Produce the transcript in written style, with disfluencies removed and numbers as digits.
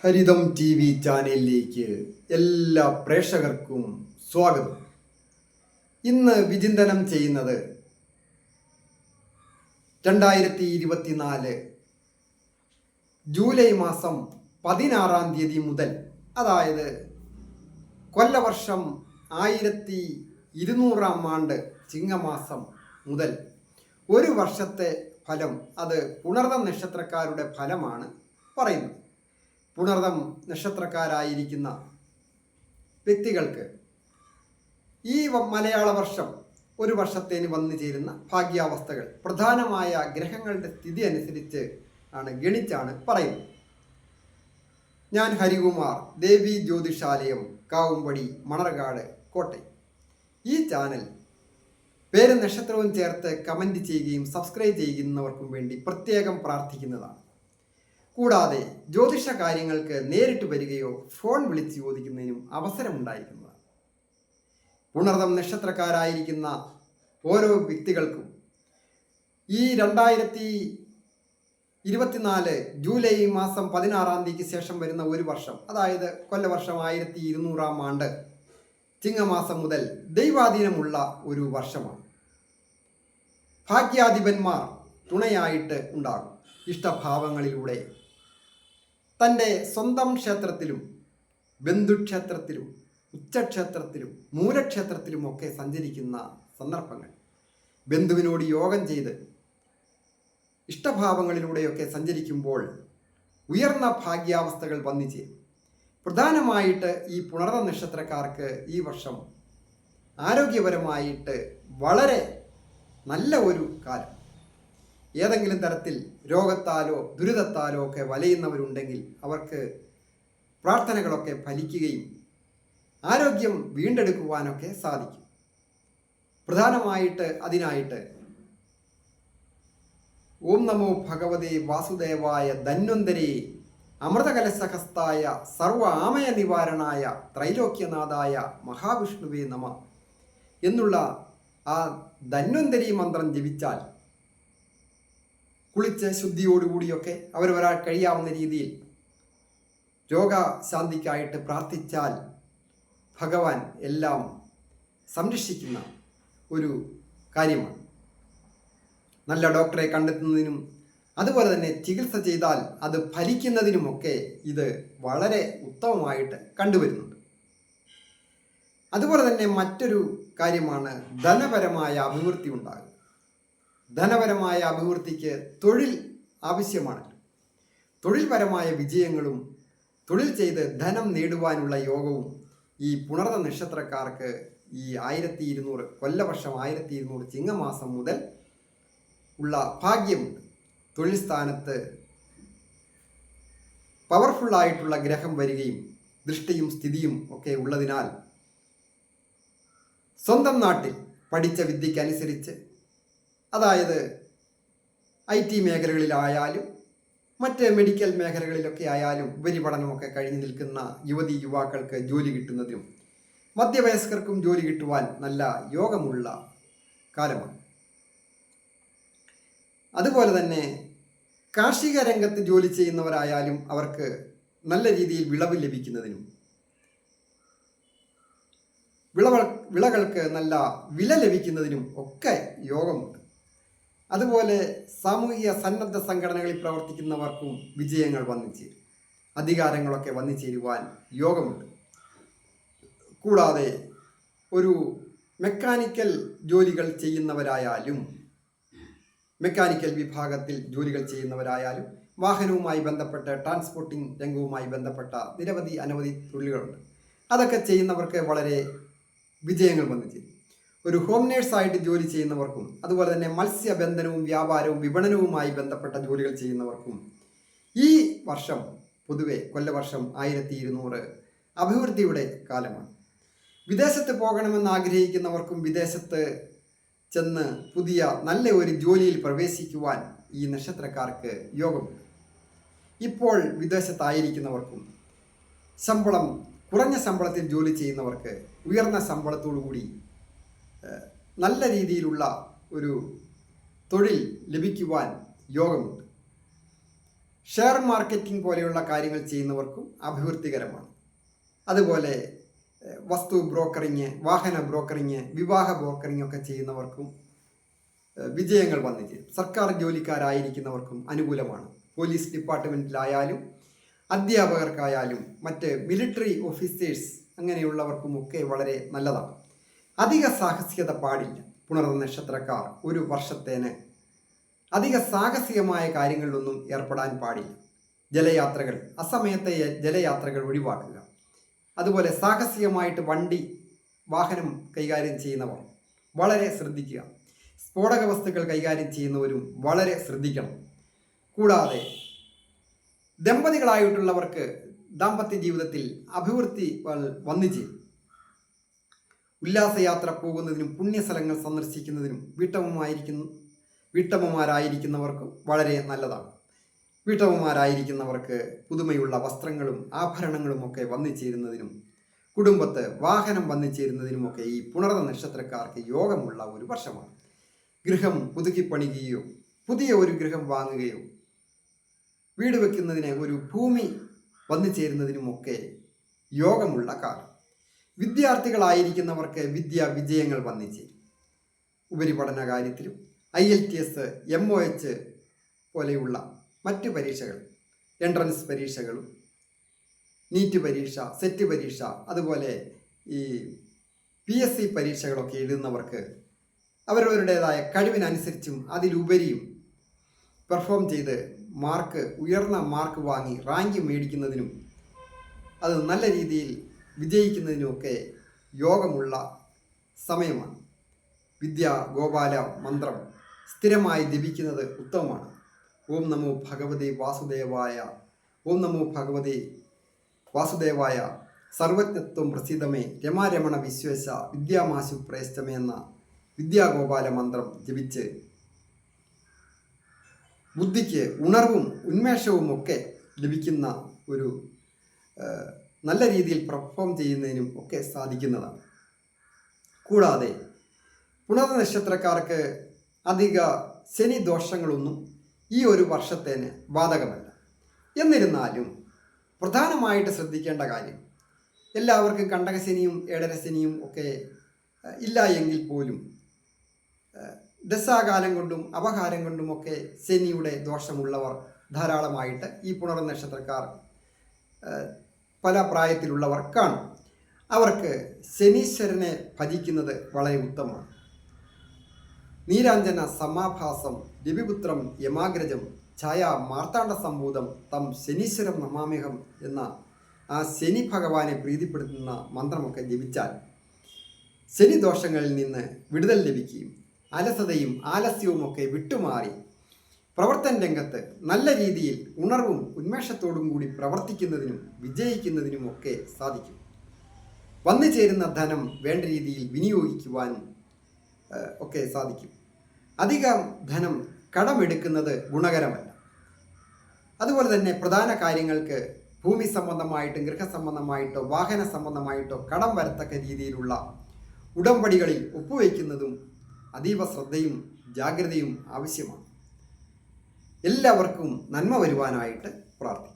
ഹരിതം T V ചാനലിലേക്ക് എല്ലാ പ്രേക്ഷകർക്കും സ്വാഗതം. ഇന്ന് വിചിന്തനം ചെയ്യുന്നത് 2024 ജൂലൈ മാസം 16-ാം തീയതി മുതൽ, അതായത് കൊല്ലവർഷം 1200-ാം ആണ്ട് ചിങ്ങമാസം മുതൽ ഒരു വർഷത്തെ ഫലം, അത് പുണർദം നക്ഷത്രക്കാരുടെ ഫലമാണ് പറയുന്നത്. പുണർദം നക്ഷത്രക്കാരായിരിക്കുന്ന വ്യക്തികൾക്ക് ഈ മലയാള വർഷം ഒരു വർഷത്തേന് വന്നു ചേരുന്ന ഭാഗ്യാവസ്ഥകൾ പ്രധാനമായ ഗ്രഹങ്ങളുടെ സ്ഥിതി അനുസരിച്ച് ഗണിച്ചാണ് പറയുന്നത്. ഞാൻ ഹരികുമാർ, ദേവി ജ്യോതിഷാലയം, കാവുംപടി, മണർകാട്, കോട്ടയം. ഈ ചാനൽ പേരും നക്ഷത്രവും ചേർത്ത് കമൻറ്റ് ചെയ്യുകയും സബ്സ്ക്രൈബ് ചെയ്യുന്നവർക്കും വേണ്ടി പ്രത്യേകം പ്രാർത്ഥിക്കുന്നതാണ്. കൂടാതെ ജ്യോതിഷ കാര്യങ്ങൾക്ക് നേരിട്ട് വരികയോ ഫോൺ വിളിച്ച് ചോദിക്കുന്നതിനും അവസരമുണ്ടായിരിക്കുന്നതാണ്. പുണർദം നക്ഷത്രക്കാരായിരിക്കുന്ന ഓരോ വ്യക്തികൾക്കും ഈ 2024 ജൂലൈ മാസം 16-ാം തീയതിക്ക് ശേഷം വരുന്ന ഒരു വർഷം, അതായത് കൊല്ലവർഷം 1200-ാം ആണ്ട് ചിങ്ങമാസം മുതൽ ദൈവാധീനമുള്ള ഒരു വർഷമാണ്. ഭാഗ്യാധിപന്മാർ തുണയായിട്ട് ഉണ്ടാകും. ഇഷ്ടഭാവങ്ങളിലൂടെ തൻ്റെ സ്വന്തം ക്ഷേത്രത്തിലും ബന്ധുക്ഷേത്രത്തിലും ഉച്ചക്ഷേത്രത്തിലും മൂലക്ഷേത്രത്തിലുമൊക്കെ സഞ്ചരിക്കുന്ന സന്ദർഭങ്ങൾ, ബന്ധുവിനോട് യോഗം ചെയ്ത് ഇഷ്ടഭാവങ്ങളിലൂടെയൊക്കെ സഞ്ചരിക്കുമ്പോൾ ഉയർന്ന ഭാഗ്യാവസ്ഥകൾ വന്നു ചേരും. പ്രധാനമായിട്ട് ഈ പുണർദ നക്ഷത്രക്കാർക്ക് ഈ വർഷം ആരോഗ്യപരമായിട്ട് വളരെ നല്ല ഒരു കാലം. ഏതെങ്കിലും തരത്തിൽ രോഗത്താലോ ദുരിതത്താലോ ഒക്കെ വലയുന്നവരുണ്ടെങ്കിൽ അവർക്ക് പ്രാർത്ഥനകളൊക്കെ ഫലിക്കുകയും ആരോഗ്യം വീണ്ടെടുക്കുവാനൊക്കെ സാധിക്കും. പ്രധാനമായിട്ട് അതിനായിട്ട് ഓം നമോ ഭഗവതേ വാസുദേവായ ധന്വന്തരേ അമൃതകലശഹസ്തായ സർവ ആമയ നിവാരണായ ത്രൈലോക്യനാഥായ മഹാവിഷ്ണുവേ നമ എന്നുള്ള ആ ധന്വന്തരി മന്ത്രം ജപിച്ചാൽ, കുളിച്ച് ശുദ്ധിയോടുകൂടിയൊക്കെ അവരൊരാൾ കഴിയാവുന്ന രീതിയിൽ രോഗശാന്തിക്കായിട്ട് പ്രാർത്ഥിച്ചാൽ ഭഗവാൻ എല്ലാം സംരക്ഷിക്കുന്ന ഒരു കാര്യമാണ്. നല്ല ഡോക്ടറെ കണ്ടെത്തുന്നതിനും അതുപോലെ തന്നെ ചികിത്സ ചെയ്താൽ അത് ഫലിക്കുന്നതിനുമൊക്കെ ഇത് വളരെ ഉത്തമമായിട്ട് കണ്ടുവരുന്നുണ്ട്. അതുപോലെ തന്നെ മറ്റൊരു കാര്യമാണ് ധനപരമായ അഭിവൃദ്ധി ഉണ്ടാകുക. ധനപരമായ അഭിവൃദ്ധിക്ക് തൊഴിൽ ആവശ്യമാണ്. തൊഴിൽപരമായ വിജയങ്ങളും തൊഴിൽ ചെയ്ത് ധനം നേടുവാനുള്ള യോഗവും ഈ പുണർദ നക്ഷത്രക്കാർക്ക് ഈ 1200 കൊല്ലവർഷം 1200 ചിങ്ങമാസം മുതൽ ഉള്ള ഭാഗ്യമുണ്ട്. തൊഴിൽ സ്ഥാനത്ത് പവർഫുള്ളായിട്ടുള്ള ഗ്രഹം വരികയും ദൃഷ്ടിയും സ്ഥിതിയും ഒക്കെ ഉള്ളതിനാൽ സ്വന്തം നാട്ടിൽ പഠിച്ച വിദ്യയ്ക്കനുസരിച്ച്, അതായത് IT മേഖലകളിലായാലും മറ്റ് മെഡിക്കൽ മേഖലകളിലൊക്കെ ആയാലും ഉപരിപഠനമൊക്കെ കഴിഞ്ഞു നിൽക്കുന്ന യുവതി യുവാക്കൾക്ക് ജോലി കിട്ടുന്നതിനും മധ്യവയസ്കർക്കും ജോലി കിട്ടുവാൻ നല്ല യോഗമുള്ള കാലമാണ്. അതുപോലെ തന്നെ കാർഷിക രംഗത്ത് ജോലി ചെയ്യുന്നവരായാലും അവർക്ക് നല്ല രീതിയിൽ വിളവ് ലഭിക്കുന്നതിനും വിളകൾക്ക് നല്ല വില ലഭിക്കുന്നതിനും ഒക്കെ യോഗമുണ്ട്. അതുപോലെ സാമൂഹിക സന്നദ്ധ സംഘടനകളിൽ പ്രവർത്തിക്കുന്നവർക്കും വിജയങ്ങൾ വന്നു ചേരും. അധികാരങ്ങളൊക്കെ വന്നു ചേരുവാൻ യോഗമുണ്ട്. കൂടാതെ ഒരു മെക്കാനിക്കൽ ജോലികൾ ചെയ്യുന്നവരായാലും, മെക്കാനിക്കൽ വിഭാഗത്തിൽ ജോലികൾ ചെയ്യുന്നവരായാലും, വാഹനവുമായി ബന്ധപ്പെട്ട ട്രാൻസ്പോർട്ടിംഗ് രംഗവുമായി ബന്ധപ്പെട്ട അനവധി തൊഴിലുകളുണ്ട്. അതൊക്കെ ചെയ്യുന്നവർക്ക് വളരെ വിജയങ്ങൾ വന്നു ചേരും. ഒരു ഹോം നേഴ്സായിട്ട് ജോലി ചെയ്യുന്നവർക്കും അതുപോലെ തന്നെ മത്സ്യബന്ധനവും വ്യാപാരവും വിപണനവുമായി ബന്ധപ്പെട്ട ജോലികൾ ചെയ്യുന്നവർക്കും ഈ വർഷം പൊതുവെ കൊല്ലവർഷം 1200 അഭിവൃദ്ധിയുടെ കാലമാണ്. വിദേശത്ത് പോകണമെന്ന് ആഗ്രഹിക്കുന്നവർക്കും വിദേശത്ത് ചെന്ന് പുതിയ നല്ല ഒരു ജോലിയിൽ പ്രവേശിക്കുവാൻ ഈ നക്ഷത്രക്കാർക്ക് യോഗമുണ്ട്. ഇപ്പോൾ വിദേശത്തായിരിക്കുന്നവർക്കും കുറഞ്ഞ ശമ്പളത്തിൽ ജോലി ചെയ്യുന്നവർക്ക് ഉയർന്ന ശമ്പളത്തോടു കൂടി നല്ല രീതിയിലുള്ള ഒരു തൊഴിൽ ലഭിക്കുവാൻ യോഗമുണ്ട്. ഷെയർ മാർക്കറ്റിംഗ് പോലെയുള്ള കാര്യങ്ങൾ ചെയ്യുന്നവർക്കും അഭിവൃദ്ധികരമാണ്. അതുപോലെ വസ്തു ബ്രോക്കറിങ്, വാഹന ബ്രോക്കറിങ്, വിവാഹ ബ്രോക്കറിങ് ഒക്കെ ചെയ്യുന്നവർക്കും വിജയങ്ങൾ വന്നു ചേരും. സർക്കാർ ജോലിക്കാരായിരിക്കുന്നവർക്കും അനുകൂലമാണ്. പോലീസ് ഡിപ്പാർട്ട്മെൻറ്റിലായാലും അധ്യാപകർക്കായാലും മറ്റ് മിലിറ്ററി ഓഫീസേഴ്സ് അങ്ങനെയുള്ളവർക്കുമൊക്കെ വളരെ നല്ലതാണ്. അധിക സാഹസികത പാടില്ല. പുണർന്ന നക്ഷത്രക്കാർ ഒരു വർഷത്തേന് അധിക സാഹസികമായ കാര്യങ്ങളിലൊന്നും ഏർപ്പെടാൻ പാടില്ല. ജലയാത്രകൾ, അസമയത്തെ ജലയാത്രകൾ ഒഴിവാക്കുക. അതുപോലെ സാഹസികമായിട്ട് വാഹനം കൈകാര്യം ചെയ്യുന്നവർ വളരെ ശ്രദ്ധിക്കുക. സ്ഫോടക വസ്തുക്കൾ കൈകാര്യം ചെയ്യുന്നവരും വളരെ ശ്രദ്ധിക്കണം. കൂടാതെ ദമ്പതികളായിട്ടുള്ളവർക്ക് ദാമ്പത്യ ജീവിതത്തിൽ അഭിവൃദ്ധി വന്നു ചേരും. ഉല്ലാസയാത്ര പോകുന്നതിനും പുണ്യസ്ഥലങ്ങൾ സന്ദർശിക്കുന്നതിനും വീട്ടമ്മമാരായിരിക്കുന്നവർക്കും വളരെ നല്ലതാണ്. വീട്ടമ്മമാരായിരിക്കുന്നവർക്ക് പുതുമയുള്ള വസ്ത്രങ്ങളും ആഭരണങ്ങളും ഒക്കെ വന്നു ചേരുന്നതിനും കുടുംബത്ത് വാഹനം വന്നു ചേരുന്നതിനുമൊക്കെ ഈ പുണർന്ന നക്ഷത്രക്കാർക്ക് യോഗമുള്ള ഒരു വർഷമാണ്. ഗൃഹം പുതുക്കി പണിയുകയോ പുതിയ ഒരു ഗൃഹം വാങ്ങുകയോ വീട് വയ്ക്കുന്നതിന് ഒരു ഭൂമി വന്നു ചേരുന്നതിനുമൊക്കെ യോഗമുള്ള കാലം. വിദ്യാർത്ഥികളായിരിക്കുന്നവർക്ക് വിജയങ്ങൾ വന്നു ചേരും. ഉപരിപഠന കാര്യത്തിലും IELTS, MOH പോലെയുള്ള മറ്റ് പരീക്ഷകൾ, എൻട്രൻസ് പരീക്ഷകളും നീറ്റ് പരീക്ഷ, സെറ്റ് പരീക്ഷ, അതുപോലെ ഈ PSC പരീക്ഷകളൊക്കെ എഴുതുന്നവർക്ക് അവരവരുടേതായ കഴിവിനനുസരിച്ചും അതിലുപരിയും പെർഫോം ചെയ്ത് ഉയർന്ന മാർക്ക് വാങ്ങി റാങ്ക് മേടിക്കുന്നതിനും അത് നല്ല രീതിയിൽ വിജയിക്കുന്നതിനുമൊക്കെ യോഗമുള്ള സമയമാണ്. ഗോപാല മന്ത്രം സ്ഥിരമായി ജപിക്കുന്നത് ഉത്തമമാണ്. ഓം നമോ ഭഗവതി വാസുദേവായ, ഓം നമോ ഭഗവതി വാസുദേവായ, സർവജ്ഞത്വം പ്രസിദ്ധമേ, രമാരമണ വിശ്വേശ, വിദ്യാമാശു പ്രേഷ്ടമേ എന്ന വിദ്യാഗോപാല മന്ത്രം ജപിച്ച് ബുദ്ധിക്ക് ഉണർവും ഉന്മേഷവും ഒക്കെ ലഭിക്കുന്ന ഒരു നല്ല രീതിയിൽ പെർഫോം ചെയ്യുന്നതിനും ഒക്കെ സാധിക്കുന്നതാണ്. കൂടാതെ പുണർന്ന നക്ഷത്രക്കാർക്ക് അധിക ശനി ദോഷങ്ങളൊന്നും ഈ ഒരു വർഷത്തേന് ബാധകമല്ല. എന്നിരുന്നാലും പ്രധാനമായിട്ട് ശ്രദ്ധിക്കേണ്ട കാര്യം, എല്ലാവർക്കും കണ്ടകശനിയും ഏഴരശനിയും ഒക്കെ ഇല്ല എങ്കിൽ പോലും ദശാകാലം കൊണ്ടും അപഹാരം കൊണ്ടുമൊക്കെ ശനിയുടെ ദോഷമുള്ളവർ ധാരാളമായിട്ട് ഈ പുണർന്ന നക്ഷത്രക്കാർ പല പ്രായത്തിലുള്ളവർ കാണും. അവർക്ക് ശനീശ്വരനെ ഭജിക്കുന്നത് വളരെ ഉത്തമമാണ്. നീരാഞ്ജന സമാഭാസം രവിപുത്രം യമാഗ്രജം ഛായ മാർത്താണ്ഡ സംഭൂതം തം ശനീശ്വരം നമാമ്യഹം എന്ന ആ ശനി ഭഗവാനെ പ്രീതിപ്പെടുത്തുന്ന മന്ത്രമൊക്കെ ജപിച്ചാൽ ശനി ദോഷങ്ങളിൽ നിന്ന് വിടുതൽ ലഭിക്കുകയും അലസതയും ആലസ്യവുമൊക്കെ വിട്ടുമാറി പ്രവർത്തന രംഗത്ത് നല്ല രീതിയിൽ ഉണർവും ഉന്മേഷത്തോടും കൂടി പ്രവർത്തിക്കുന്നതിനും വിജയിക്കുന്നതിനുമൊക്കെ സാധിക്കും. വന്നു ചേരുന്ന ധനം വേണ്ട രീതിയിൽ വിനിയോഗിക്കുവാനും ഒക്കെ സാധിക്കും. അധികം ധനം കടമെടുക്കുന്നത് ഗുണകരമല്ല. അതുപോലെ തന്നെ പ്രധാന കാര്യങ്ങൾക്ക് ഭൂമി സംബന്ധമായിട്ടും ഗൃഹസംബന്ധമായിട്ടോ വാഹന സംബന്ധമായിട്ടോ കടം വരത്തക്ക രീതിയിലുള്ള ഉടമ്പടികളിൽ ഒപ്പുവയ്ക്കുന്നതും അതീവ ശ്രദ്ധയും ജാഗ്രതയും ആവശ്യമാണ്. എല്ലാവർക്കും നന്മ വരുവാനായിട്ട് പ്രാർത്ഥിക്കും.